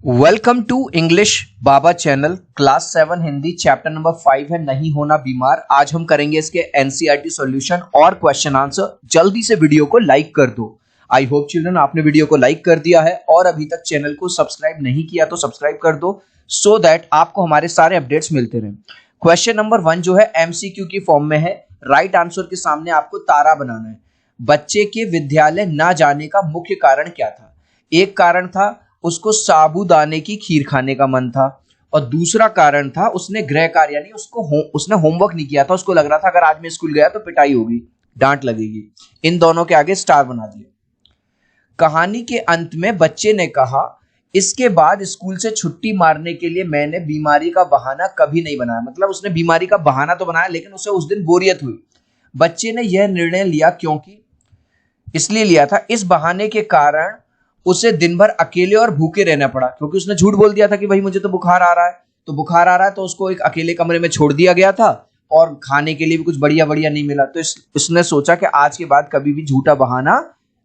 Welcome to English Baba channel. Class 7 Hindi chapter number 5 है नहीं होना बीमार। आज हम करेंगे इसके एनसीईआरटी सॉल्यूशन और क्वेश्चन आंसर। जल्दी से वीडियो को लाइक कर दो। आई होप चिल्ड्रन आपने वीडियो को लाइक कर दिया है और अभी तक चैनल को सब्सक्राइब नहीं किया तो सब्सक्राइब कर दो सो दैट आपको हमारे सारे अपडेट्स मिलते रहें। क्वेश्चन नंबर 1 जो है एमसीक्यू की फॉर्म में है। राइट आंसर के सामने आपको तारा बनाना है। बच्चे के विद्यालय ना जाने का मुख्य कारण क्या था? एक कारण था उसको साबूदाने की खीर खाने का मन था और दूसरा कारण था उसने गृह कार्य यानी उसने होमवर्क नहीं किया था। उसको लग रहा था अगर आज मैं स्कूल गया तो पिटाई होगी, डांट लगेगी। इन दोनों के आगे स्टार बना दिया। कहानी के अंत में बच्चे ने कहा, इसके बाद स्कूल से छुट्टी मारने के लिए मैंने बीमारी का बहाना कभी नहीं बनाया। मतलब उसने बीमारी का बहाना तो बनाया लेकिन उसे उस दिन बोरियत हुई। बच्चे ने यह निर्णय लिया क्योंकि इसलिए लिया था इस बहाने के कारण उसे दिन भर अकेले और भूखे रहना पड़ा, क्योंकि उसने झूठ बोल दिया था कि भाई मुझे तो बुखार आ रहा है। तो बुखार आ रहा है तो उसको एक अकेले कमरे में छोड़ दिया गया था और खाने के लिए भी कुछ बढ़िया बढ़िया नहीं मिला। तो इसने सोचा कि आज के बाद कभी भी झूठा बहाना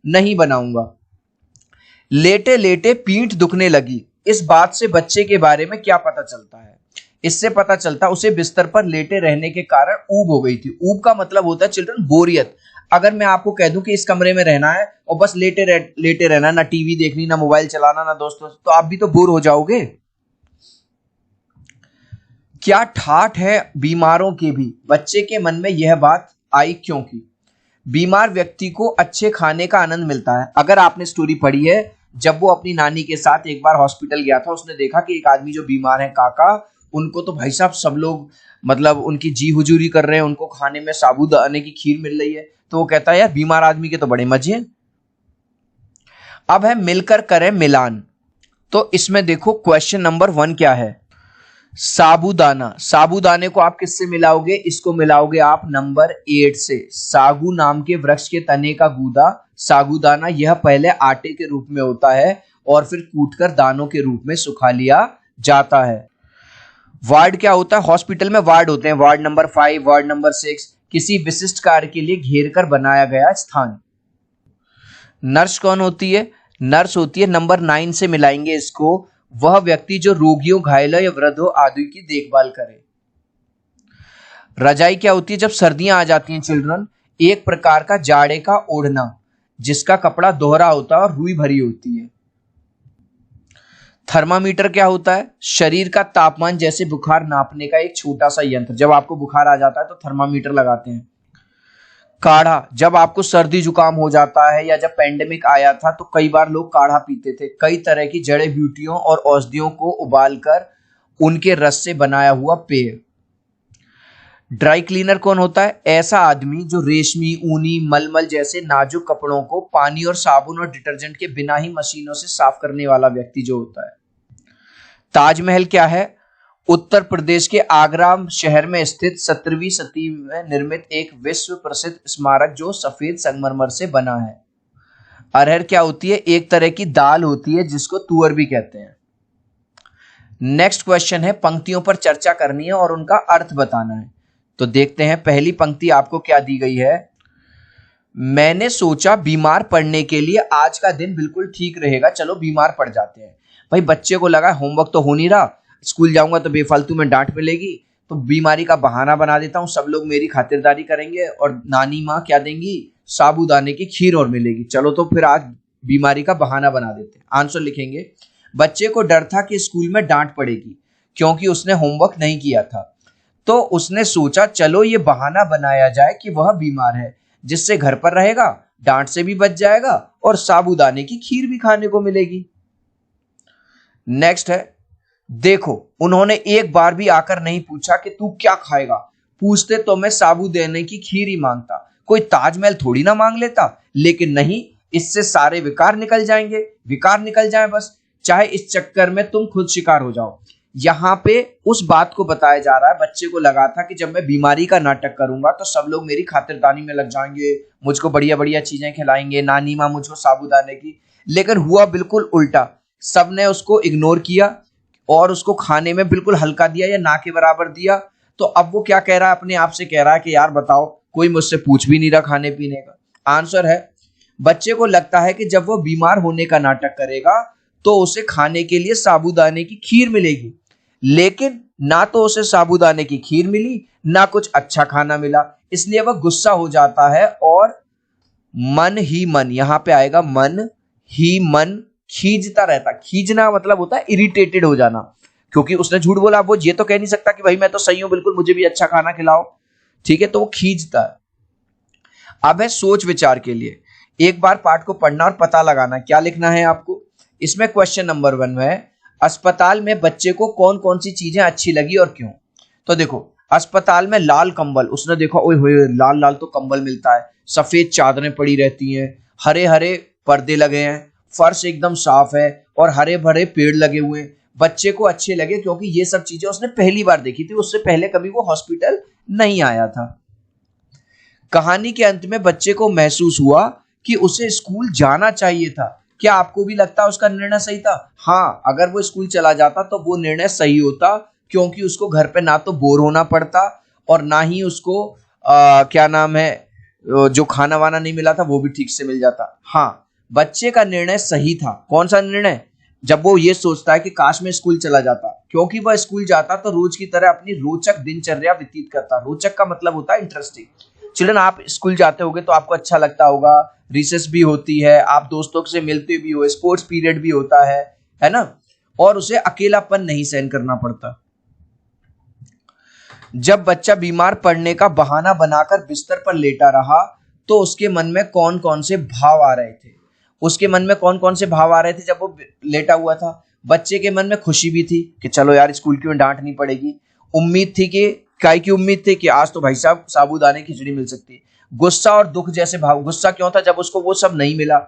नहीं बनाऊंगा। लेटे लेटे पीठ दुखने लगी। इस बात से बच्चे के बारे में क्या पता चलता है? इससे पता चलता उसे बिस्तर पर लेटे रहने के कारण ऊब हो गई थी। ऊब का मतलब होता है चिल्ड्रन बोरियत। अगर मैं आपको कह दूं कि इस कमरे में रहना है और बस लेटे रहना, ना टीवी देखनी, ना मोबाइल चलाना, ना दोस्तों, तो आप भी तो बोर हो जाओगे। क्या ठाठ है बीमारों के भी? बच्चे के मन में यह बात आई क्योंकि बीमार व्यक्ति को अच्छे खाने का आनंद मिलता है। अगर आपने स्टोरी पढ़ी है, जब वो अपनी नानी के साथ एक बार हॉस्पिटल गया था, उसने देखा कि एक आदमी जो बीमार है काका, उनको तो भाई साहब सब लोग मतलब उनकी जी हुजूरी कर रहे हैं, उनको खाने में साबूदाने की खीर मिल रही है। तो वो कहता है यार बीमार आदमी के तो बड़े मजे हैं। अब है मिलकर करें मिलान। तो इसमें देखो क्वेश्चन नंबर 1 क्या है? साबूदाना। साबूदाने को आप किससे मिलाओगे? इसको मिलाओगे आप नंबर 8 से। सागू नाम के वृक्ष के तने का गूदा साबूदाना, यह पहले आटे के रूप में होता है और फिर कूटकर दानों के रूप में सुखा लिया जाता है। वार्ड क्या होता है? हॉस्पिटल में वार्ड होते हैं। वार्ड नंबर 5, वार्ड नंबर 6, किसी विशिष्ट कार्य के लिए घेर कर बनाया गया स्थान। नर्स कौन होती है? नर्स होती है नंबर 9 से मिलाएंगे इसको, वह व्यक्ति जो रोगियों, घायलों या वृद्धों आदि की देखभाल करे। रजाई क्या होती है? जब सर्दियां आ जाती हैं चिल्ड्रन, एक प्रकार का जाड़े का ओढ़ना जिसका कपड़ा दोहरा होता है और रुई भरी होती है। थर्मामीटर क्या होता है? शरीर का तापमान जैसे बुखार नापने का एक छोटा सा यंत्र। जब आपको बुखार आ जाता है तो थर्मामीटर लगाते हैं। काढ़ा, जब आपको सर्दी जुकाम हो जाता है या जब पेंडेमिक आया था तो कई बार लोग काढ़ा पीते थे। कई तरह की जड़ी बूटियों और औषधियों को उबालकर उनके रस से बनाया हुआ पेय। ड्राई क्लीनर कौन होता है? ऐसा आदमी जो रेशमी, ऊनी, मलमल जैसे नाजुक कपड़ों को पानी और साबुन और डिटर्जेंट के बिना ही मशीनों से साफ करने वाला व्यक्ति जो होता है। ताजमहल क्या है? उत्तर प्रदेश के आगरा शहर में स्थित 17वीं सदी में निर्मित एक विश्व प्रसिद्ध स्मारक जो सफेद संगमरमर से बना है। अरहर क्या होती है? एक तरह की दाल होती है जिसको तुअर भी कहते हैं। नेक्स्ट क्वेश्चन है, पंक्तियों पर चर्चा करनी है और उनका अर्थ बताना है। तो देखते हैं पहली पंक्ति आपको क्या दी गई है। मैंने सोचा बीमार पड़ने के लिए आज का दिन बिल्कुल ठीक रहेगा, चलो बीमार पड़ जाते हैं। भाई बच्चे को लगा होमवर्क तो हो नहीं रहा, स्कूल जाऊंगा तो बेफालतू में डांट मिलेगी, तो बीमारी का बहाना बना देता हूं, सब लोग मेरी खातिरदारी करेंगे और नानी माँ क्या देंगी? साबूदाने की खीर और मिलेगी। चलो तो फिर आज बीमारी का बहाना बना देते हैं। आंसर लिखेंगे, बच्चे को डर था कि स्कूल में डांट पड़ेगी क्योंकि उसने होमवर्क नहीं किया था, तो उसने सोचा चलो ये बहाना बनाया जाए कि वह बीमार है, जिससे घर पर रहेगा, डांट से भी बच जाएगा और साबूदाने की खीर भी खाने को मिलेगी। नेक्स्ट है, देखो उन्होंने एक बार भी आकर नहीं पूछा कि तू क्या खाएगा, पूछते तो मैं साबूदाने की खीर ही मांगता, कोई ताजमहल थोड़ी ना मांग लेता। लेकिन नहीं, इससे सारे विकार निकल जाएंगे, विकार निकल जाए बस, चाहे इस चक्कर में तुम खुद शिकार हो जाओ। यहाँ पे उस बात को बताया जा रहा है, बच्चे को लगा था कि जब मैं बीमारी का नाटक करूंगा तो सब लोग मेरी खातिरदारी में लग जाएंगे, मुझको बढ़िया बढ़िया चीजें खिलाएंगे, नानी माँ मुझको साबूदाने की। लेकिन हुआ बिल्कुल उल्टा, सबने उसको इग्नोर किया और उसको खाने में बिल्कुल हल्का दिया या ना के बराबर दिया। तो अब वो क्या कह रहा है? अपने आप से कह रहा है कि यार बताओ, कोई मुझसे पूछ भी नहीं रहा खाने पीने का। आंसर है, बच्चे को लगता है कि जब वो बीमार होने का नाटक करेगा तो उसे खाने के लिए साबूदाने की खीर मिलेगी। लेकिन ना तो उसे साबूदाने की खीर मिली, ना कुछ अच्छा खाना मिला, इसलिए वह गुस्सा हो जाता है और मन ही मन, यहां पे आएगा मन ही मन खींचता रहता। खींचना मतलब होता है इरिटेटेड हो जाना, क्योंकि उसने झूठ बोला। वो ये तो कह नहीं सकता कि भाई मैं तो सही हूं बिल्कुल, मुझे भी अच्छा खाना खिलाओ, ठीक है, तो वो खींचता है। अब है सोच विचार के लिए। एक बार पाठ को पढ़ना और पता लगाना। क्या लिखना है आपको इसमें? क्वेश्चन नंबर 1 है, अस्पताल में बच्चे को कौन कौन सी चीजें अच्छी लगी और क्यों? तो देखो, अस्पताल में लाल कंबल, उसने देखा ओए होए लाल लाल तो कंबल मिलता है, सफेद चादरें पड़ी रहती हैं, हरे हरे पर्दे लगे हैं, फर्श एकदम साफ है और हरे भरे पेड़ लगे हुए हैं। बच्चे को अच्छे लगे क्योंकि ये सब चीजें उसने पहली बार देखी थी, उससे पहले कभी वो हॉस्पिटल नहीं आया था। कहानी के अंत में बच्चे को महसूस हुआ कि उसे स्कूल जाना चाहिए था। क्या आपको भी लगता है उसका निर्णय सही था? हाँ, अगर वो स्कूल चला जाता तो वो निर्णय सही होता, क्योंकि उसको घर पे ना तो बोर होना पड़ता और ना ही उसको क्या नाम है, जो खाना वाना नहीं मिला था वो भी ठीक से मिल जाता। हाँ, बच्चे का निर्णय सही था। कौन सा निर्णय? जब वो ये सोचता है कि काश मैं स्कूल चला जाता, क्योंकि वह स्कूल जाता तो रोज की तरह अपनी रोचक दिनचर्या व्यतीत करता। रोचक का मतलब होता है इंटरेस्टिंग। चिल्ड्रन, आप स्कूल जाते होगे तो आपको अच्छा लगता होगा, रिसेस भी होती है, आप दोस्तों से मिलते भी हो, स्पोर्ट्स पीरियड भी होता है ना, और उसे अकेलापन नहीं सहन करना पड़ता। जब बच्चा बीमार पड़ने का बहाना बनाकर बिस्तर पर लेटा रहा तो उसके मन में कौन कौन से भाव आ रहे थे? उसके मन में कौन कौन से भाव आ रहे थे जब वो लेटा हुआ था? बच्चे के मन में खुशी भी थी कि चलो यार स्कूल की डांट नहीं पड़ेगी। उम्मीद थी कि काय की उम्मीद थी कि आज तो भाई साहब साबूदाने की खिचड़ी मिल सकती है। गुस्सा और दुख जैसे भाव। गुस्सा क्यों था? जब उसको वो सब नहीं मिला,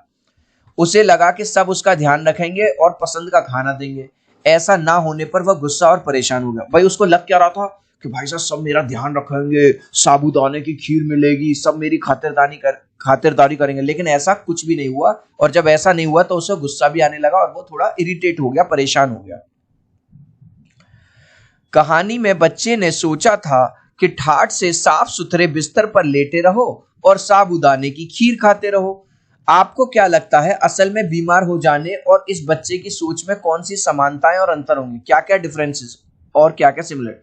उसे लगा कि सब उसका ध्यान रखेंगे और पसंद का खाना देंगे। ऐसा ना होने पर वह गुस्सा और परेशान हो गया। भाई उसको लग क्या रहा था कि भाई साहब सब मेरा ध्यान रखेंगे, साबूदाने की खीर मिलेगी, सब मेरी खातिरदारी करेंगे, लेकिन ऐसा कुछ भी नहीं हुआ। और जब ऐसा नहीं हुआ तो उसे गुस्सा भी आने लगा और वो थोड़ा इरिटेट हो गया, परेशान हो गया। कहानी में बच्चे ने सोचा था कि ठाठ से साफ सुथरे बिस्तर पर लेटे रहो और साबूदाने की खीर खाते रहो। आपको क्या लगता है असल में बीमार हो जाने और इस बच्चे की सोच में कौन सी समानताएं और अंतर होंगे? क्या क्या डिफरेंसेस और क्या क्या सिमिलर?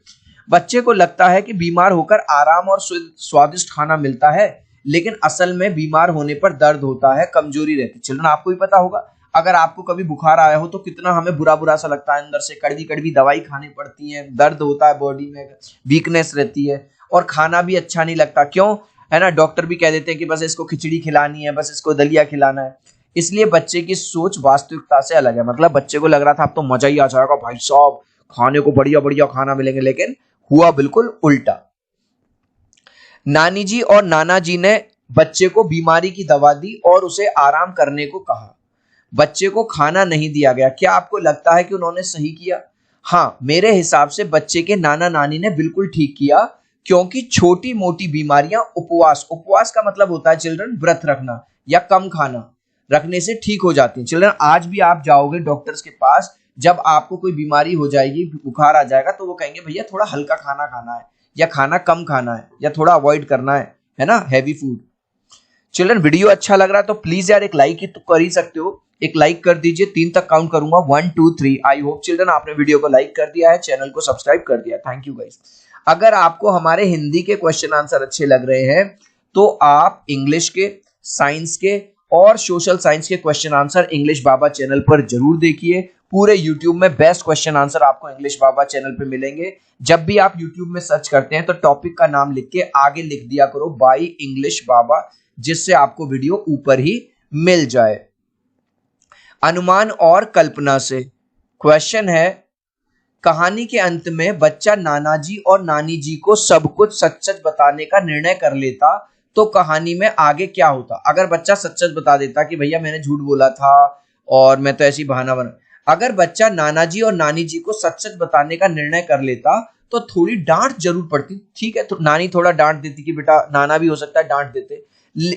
बच्चे को लगता है कि बीमार होकर आराम और स्वादिष्ट खाना मिलता है, लेकिन असल में बीमार होने पर दर्द होता है, कमजोरी रहती है। चिल्ड्रन, आपको भी पता होगा, अगर आपको कभी बुखार आया हो तो कितना हमें बुरा बुरा सा लगता है, अंदर से कड़वी कड़वी दवाई खानी पड़ती है, दर्द होता है बॉडी में, वीकनेस रहती है और खाना भी अच्छा नहीं लगता। क्यों? है ना, डॉक्टर भी कह देते हैं कि बस इसको खिचड़ी खिलानी है, बस इसको दलिया खिलाना है। इसलिए बच्चे की सोच वास्तविकता से अलग है। मतलब बच्चे को लग रहा था अब तो मजा ही आ जाएगा भाई साहब, खाने को बढ़िया बढ़िया खाना मिलेंगे, लेकिन हुआ बिल्कुल उल्टा। नानी जी और नाना जी ने बच्चे को बीमारी की दवा दी और उसे आराम करने को कहा। बच्चे को खाना नहीं दिया गया। क्या आपको लगता है कि उन्होंने सही किया? हाँ, मेरे हिसाब से बच्चे के नाना नानी ने बिल्कुल ठीक किया, क्योंकि छोटी मोटी बीमारियां उपवास का मतलब होता है चिल्ड्रन व्रत रखना या कम खाना रखने से ठीक हो जाती हैं। चिल्ड्रन, आज भी आप जाओगे डॉक्टर्स के पास, जब आपको कोई बीमारी हो जाएगी, बुखार आ जाएगा, तो वो कहेंगे भैया थोड़ा हल्का खाना खाना है या खाना कम खाना है या थोड़ा अवॉइड करना है ना, हैवी फूड। चिल्ड्रन, वीडियो अच्छा लग रहा है तो प्लीज यार एक लाइक तो कर ही सकते हो, एक लाइक कर दीजिए। 3 तक काउंट करूंगा, 1 2 3। आई होप चिल्ड्रन आपने वीडियो को लाइक कर दिया है, चैनल को सब्सक्राइब कर दिया। Thank you guys. अगर आपको हमारे हिंदी के क्वेश्चन आंसर अच्छे लग रहे हैं तो आप इंग्लिश के, साइंस के और सोशल साइंस के question answer English Baba channel पर जरूर देखिए। पूरे यूट्यूब में बेस्ट क्वेश्चन आंसर आपको इंग्लिश बाबा चैनल पे मिलेंगे। जब भी आप यूट्यूब में सर्च करते हैं तो टॉपिक का नाम लिख के आगे लिख दिया करो बाय इंग्लिश बाबा, जिससे आपको वीडियो ऊपर ही मिल जाए। अनुमान और कल्पना से क्वेश्चन है, कहानी के अंत में बच्चा नाना जी और नानी जी को सब कुछ सच सच बताने का निर्णय कर लेता तो कहानी में आगे क्या होता? अगर बच्चा सच सच बता देता कि भैया मैंने झूठ बोला था और मैं तो ऐसी बहाना बना। अगर बच्चा नाना जी और नानी जी को सच सच बताने का निर्णय कर लेता तो थोड़ी डांट जरूर पड़ती, ठीक है, तो नानी थोड़ा डांट देती कि बेटा, नाना भी हो सकता है डांट देते,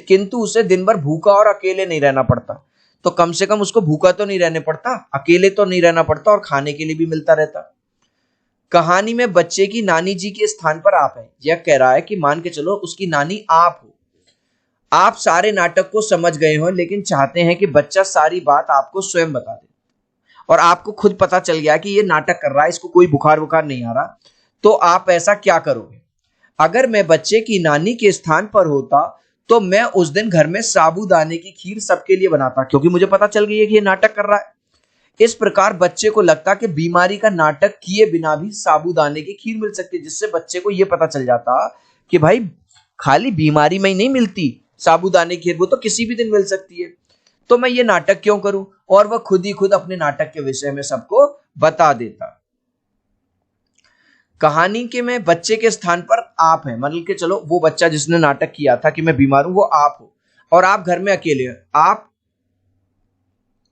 किंतु उसे दिन भर भूखा और अकेले नहीं रहना पड़ता। तो कम से कम उसको भूखा तो नहीं रहने पड़ता, अकेले तो नहीं रहना पड़ता और खाने के लिए भी मिलता रहता। कहानी में बच्चे की नानी जी के स्थान पर आप हैं। यह कह रहा है कि मान के चलो उसकी नानी आप हो, आप सारे नाटक को समझ गए हो, लेकिन चाहते हैं कि बच्चा सारी बात आपको स्वयं बता दे। और आपको खुद पता चल गया कि ये नाटक कर रहा है, इसको कोई बुखार बुखार नहीं आ रहा, तो आप ऐसा क्या करोगे? अगर मैं बच्चे की नानी के स्थान पर होता तो मैं उस दिन घर में साबूदाने की खीर सबके लिए बनाता, क्योंकि मुझे पता चल गई है कि ये नाटक कर रहा है। इस प्रकार बच्चे को लगता कि बीमारी का नाटक किए बिना भी साबूदाने की खीर मिल सकती है, जिससे बच्चे को यह पता चल जाता कि भाई खाली बीमारी में ही नहीं मिलती साबूदाने की खीर, वो तो किसी भी दिन मिल सकती है, तो मैं ये नाटक क्यों करूं? और वह खुद ही खुद अपने नाटक के विषय में सबको बता देता। कहानी के में बच्चे के स्थान पर आप हैं, मतलब कि चलो वो बच्चा जिसने नाटक किया था कि मैं बीमार हूं वो आप हो, और आप घर में अकेले हैं। आप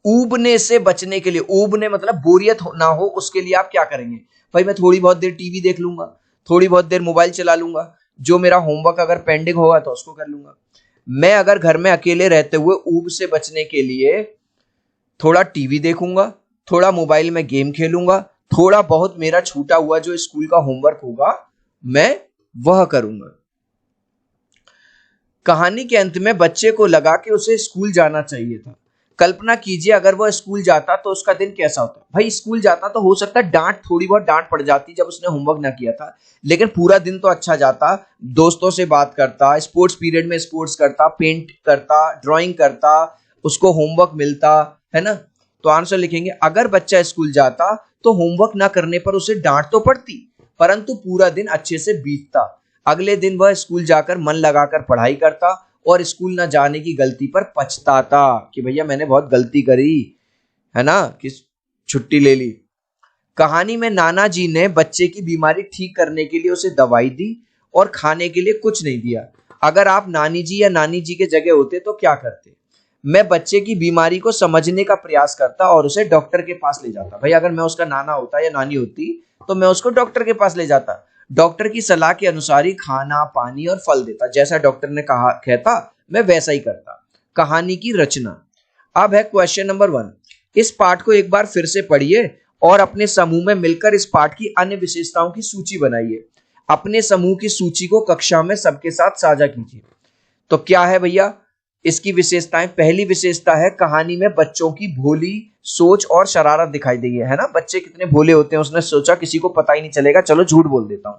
ऊबने से बचने के लिए, ऊबने मतलब बोरियत ना हो, उसके लिए आप क्या करेंगे? भाई मैं थोड़ी बहुत देर टीवी देख लूंगा, थोड़ी बहुत देर मोबाइल चला लूंगा, जो मेरा होमवर्क अगर पेंडिंग होगा तो उसको कर लूंगा। मैं अगर घर में अकेले रहते हुए ऊब से बचने के लिए थोड़ा टीवी देखूंगा, थोड़ा मोबाइल में गेम खेलूंगा, थोड़ा बहुत मेरा छूटा हुआ जो स्कूल का होमवर्क होगा मैं वह करूंगा। कहानी के अंत में बच्चे को लगा कि उसे स्कूल जाना चाहिए था। कल्पना कीजिए अगर वह स्कूल जाता तो उसका दिन कैसा होता। भाई स्कूल जाता तो हो सकता है डांट, थोड़ी बहुत डांट पड़ जाती जब उसने होमवर्क ना किया था, लेकिन पूरा दिन तो अच्छा जाता। दोस्तों से बात करता, स्पोर्ट्स पीरियड में स्पोर्ट्स करता, पेंट करता, ड्राइंग करता, उसको होमवर्क मिलता है ना। तो आंसर लिखेंगे, अगर बच्चा स्कूल जाता तो होमवर्क ना करने पर उसे डांट तो पड़ती, परंतु पूरा दिन अच्छे से बीतता। अगले दिन वह स्कूल जाकर मन लगाकर पढ़ाई करता और स्कूल न जाने की गलती पर पछताता कि भैया मैंने बहुत गलती करी है ना, कि छुट्टी ले ली। कहानी में नाना जी ने बच्चे की बीमारी ठीक करने के लिए उसे दवाई दी और खाने के लिए कुछ नहीं दिया। अगर आप नानी जी या नानी जी के जगह होते तो क्या करते? मैं बच्चे की बीमारी को समझने का प्रयास करता और उसे डॉक्टर के पास ले जाता। भाई अगर मैं उसका नाना होता या नानी होती तो मैं उसको डॉक्टर के पास ले जाता। डॉक्टर की सलाह के अनुसार ही खाना, पानी और फल देता, जैसा डॉक्टर ने कहा कहता मैं वैसा ही करता। कहानी की रचना। अब है क्वेश्चन नंबर 1। इस पाठ को एक बार फिर से पढ़िए और अपने समूह में मिलकर इस पाठ की अन्य विशेषताओं की सूची बनाइए। अपने समूह की सूची को कक्षा में सबके साथ साझा कीजिए। तो क्या है भैया इसकी विशेषताएं? पहली विशेषता है कहानी में बच्चों की भोली सोच और शरारत दिखाई दी है ना। बच्चे कितने भोले होते हैं, उसने सोचा किसी को पता ही नहीं चलेगा, चलो झूठ बोल देता हूं।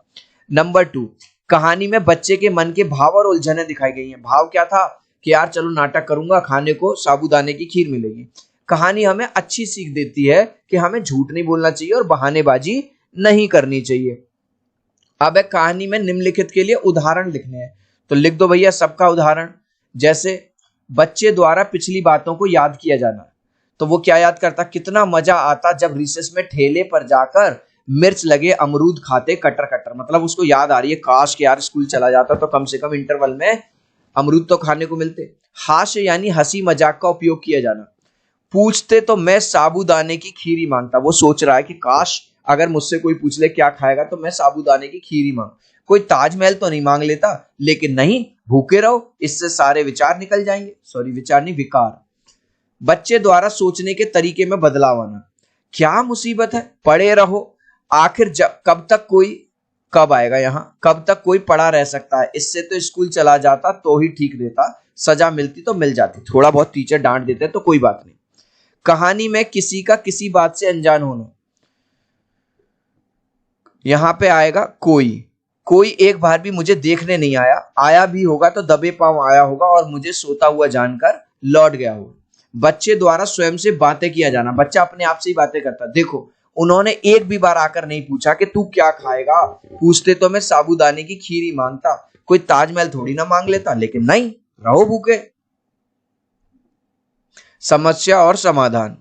नंबर 2, कहानी में बच्चे के मन के भाव और उलझने दिखाई गई हैं। भाव क्या था कि यार चलो नाटक करूंगा, खाने को साबूदाने की खीर मिलेगी। कहानी हमें अच्छी सीख देती है कि हमें झूठ नहीं बोलना चाहिए और बहानेबाजी नहीं करनी चाहिए। अब एक कहानी में निम्नलिखित के लिए उदाहरण लिखने हैं, तो लिख दो भैया सबका उदाहरण। जैसे बच्चे द्वारा पिछली बातों को याद किया जाना, तो वो क्या याद करता? कितना मजा आता जब रिसेस में ठेले पर जाकर मिर्च लगे अमरूद खाते कटर कटर। मतलब उसको याद आ रही है काश कि यार स्कूल चला जाता तो कम से कम इंटरवल में अमरूद तो खाने को मिलते। हास्य यानी हंसी मजाक का उपयोग किया जाना। पूछते तो मैं साबूदाने की खीर ही मांगता। वो सोच रहा है कि काश अगर मुझसे कोई पूछ ले क्या खाएगा तो मैं साबूदाने की खीर ही मांग। कोई ताजमहल तो नहीं मांग लेता, लेकिन नहीं, भूखे रहो, इससे सारे विचार निकल जाएंगे। सॉरी विचार नहीं, विकार। बच्चे द्वारा सोचने के तरीके में बदलाव आना। क्या मुसीबत है, पड़े रहो, आखिर जब कब तक कोई, कब आएगा यहाँ, कब तक कोई पड़ा रह सकता है, इससे तो स्कूल चला जाता तो ही ठीक रहता, सजा मिलती तो मिल जाती, थोड़ा बहुत टीचर डांट देते तो कोई बात नहीं। कहानी में किसी का किसी बात से अनजान होना। यहां पे आएगा कोई। कोई एक बार भी मुझे देखने नहीं आया, आया भी होगा तो दबे पांव आया होगा और मुझे सोता हुआ जानकर लौट गया होगा। बच्चे द्वारा स्वयं से बातें किया जाना। बच्चा अपने आप से ही बातें करता। देखो उन्होंने एक भी बार आकर नहीं पूछा कि तू क्या खाएगा, पूछते तो मैं साबूदाने की खीर ही मांगता, कोई ताजमहल थोड़ी ना मांग लेता, लेकिन नहीं, रहो भूखे। समस्या और समाधान।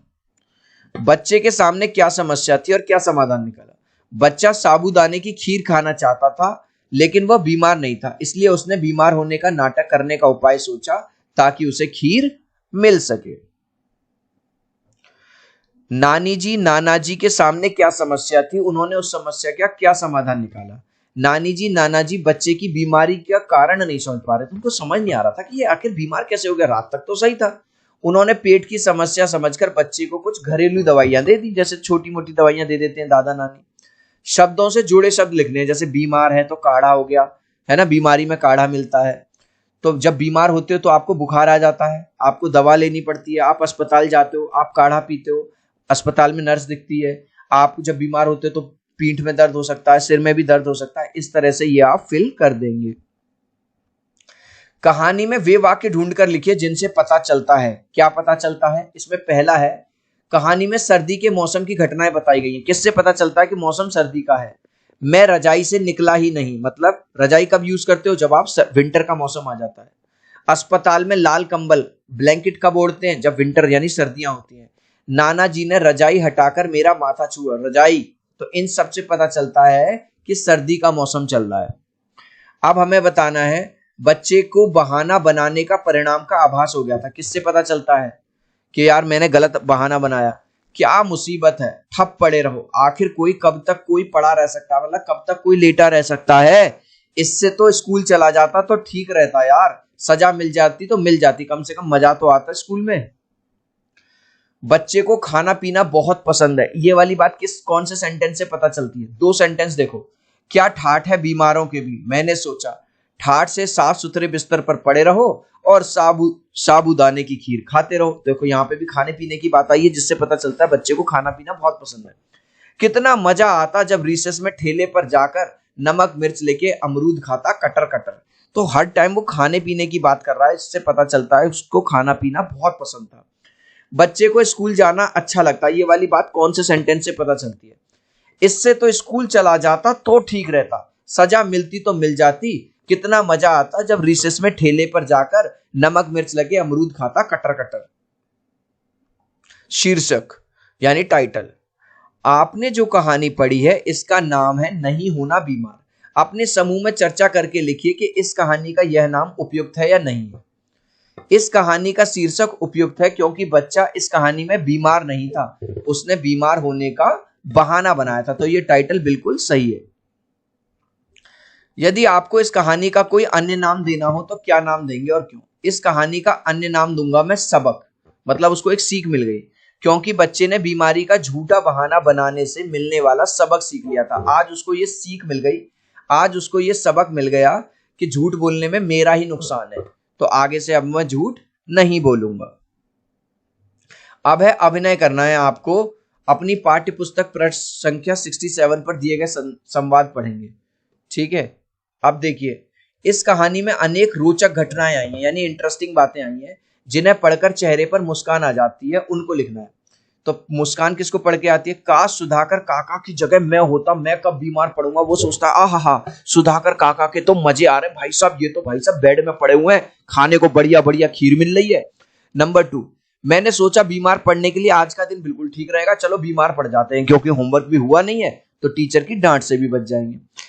बच्चे के सामने क्या समस्या थी और क्या समाधान निकला? बच्चा साबूदाने की खीर खाना चाहता था लेकिन वह बीमार नहीं था, इसलिए उसने बीमार होने का नाटक करने का उपाय सोचा ताकि उसे खीर मिल सके। नानी जी नाना जी के सामने क्या समस्या थी, उन्होंने उस समस्या का क्या समाधान निकाला। नानी जी नाना जी बच्चे की बीमारी का कारण नहीं समझ पा रहे थे, उनको समझ नहीं आ रहा था कि ये आखिर बीमार कैसे हो गया, रात तक तो सही था। उन्होंने पेट की समस्या समझकर बच्चे को कुछ घरेलू दवाइयां दे दी, जैसे छोटी मोटी दवाइयां दे देते हैं दादा नानी। शब्दों से जुड़े शब्द लिखने हैं, जैसे बीमार है तो काढ़ा हो गया, है ना, बीमारी में काढ़ा मिलता है। तो जब बीमार होते हो तो आपको बुखार आ जाता है, आपको दवा लेनी पड़ती है, आप अस्पताल जाते हो, आप काढ़ा पीते हो। अस्पताल में नर्स दिखती है। आप जब बीमार होते तो पीठ में दर्द हो सकता है, सिर में भी दर्द हो सकता है। इस तरह से ये आप फिल कर देंगे। कहानी में वे वाक्य ढूंढकर लिखिए जिनसे पता चलता है। क्या पता चलता है? इसमें पहला है, कहानी में सर्दी के मौसम की घटनाएं बताई गई हैं। किससे पता चलता है कि मौसम सर्दी का है? मैं रजाई से निकला ही नहीं, मतलब रजाई कब यूज करते हो? जब आप विंटर का मौसम आ जाता है। अस्पताल में लाल कंबल ब्लैंकेट कब ओढ़ते हैं? जब विंटर यानी सर्दियां होती हैं। नाना जी ने रजाई हटाकर मेरा माथा छुआ, रजाई। तो इन सब से पता चलता है कि सर्दी का मौसम चल रहा है। अब हमें बताना है, बच्चे को बहाना बनाने का परिणाम का आभास हो गया था। किससे पता चलता है कि यार मैंने गलत बहाना बनाया? क्या मुसीबत है, ठप पड़े रहो। आखिर कोई कब तक कोई पड़ा रह सकता है, मतलब कब तक कोई लेटा रह सकता है? इससे तो स्कूल चला जाता तो ठीक रहता यार, सजा मिल जाती तो मिल जाती, कम से कम मजा तो आता स्कूल में। बच्चे को खाना पीना बहुत पसंद है, ये वाली बात कौन से सेंटेंस से पता चलती है? दो सेंटेंस देखो। क्या ठाठ है बीमारों के भी? मैंने सोचा ठाठ से साफ सुथरे बिस्तर पर पड़े रहो और साबूदाने की खीर खाते रहो। देखो यहाँ पे भी खाने पीने की बात आई है, जिससे पता चलता है बच्चे को खाना पीना बहुत पसंद है। कितना मजा आता जब रिसेस में ठेले पर जाकर नमक मिर्च लेके अमरूद खाता कटर कटर। तो हर टाइम वो खाने पीने की बात कर रहा है, इससे पता चलता है उसको खाना पीना बहुत पसंद था। बच्चे को स्कूल जाना अच्छा लगता है, ये वाली बात कौन से सेंटेंस से पता चलती है? इससे तो स्कूल चला जाता तो ठीक रहता, सजा मिलती तो मिल जाती। कितना मजा आता जब रिसेस में ठेले पर जाकर नमक मिर्च लगे अमरूद खाता कटर कटर। शीर्षक यानी टाइटल। आपने जो कहानी पढ़ी है इसका नाम है नहीं होना बीमार। अपने समूह में चर्चा करके लिखिए कि इस कहानी का यह नाम उपयुक्त है या नहीं है। इस कहानी का शीर्षक उपयुक्त है क्योंकि बच्चा इस कहानी में बीमार नहीं था, उसने बीमार होने का बहाना बनाया था। तो ये टाइटल बिल्कुल सही है। यदि आपको इस कहानी का कोई अन्य नाम देना हो तो क्या नाम देंगे और क्यों? इस कहानी का अन्य नाम दूंगा मैं सबक, मतलब उसको एक सीख मिल गई, क्योंकि बच्चे ने बीमारी का झूठा बहाना बनाने से मिलने वाला सबक सीख लिया था। आज उसको ये सीख मिल गई, आज उसको ये सबक मिल गया कि झूठ बोलने में मेरा ही नुकसान है, तो आगे से अब मैं झूठ नहीं बोलूंगा। अब है अभिनय करना है आपको। अपनी पाठ्य पुस्तक पृष्ठ संख्या 67 पर दिए गए संवाद पढ़ेंगे, ठीक है। अब देखिए, इस कहानी में अनेक रोचक घटनाएं आई हैं, यानी इंटरेस्टिंग बातें आई हैं, जिन्हें पढ़कर चेहरे पर मुस्कान आ जाती है, उनको लिखना है। तो मुस्कान किसको पढ़ के आती है? काश सुधाकर काका की जगह मैं होता, मैं कब बीमार पड़ूंगा। वो सोचता है आहा सुधाकर काका के तो मजे आ रहे हैं भाई साहब, ये तो भाई साहब बेड में पड़े हुए हैं, खाने को बढ़िया बढ़िया खीर मिल रही है। नंबर 2, मैंने सोचा बीमार पड़ने के लिए आज का दिन बिल्कुल ठीक रहेगा, चलो बीमार पड़ जाते हैं, क्योंकि होमवर्क भी हुआ नहीं है तो टीचर की डांट से भी बच जाएंगे।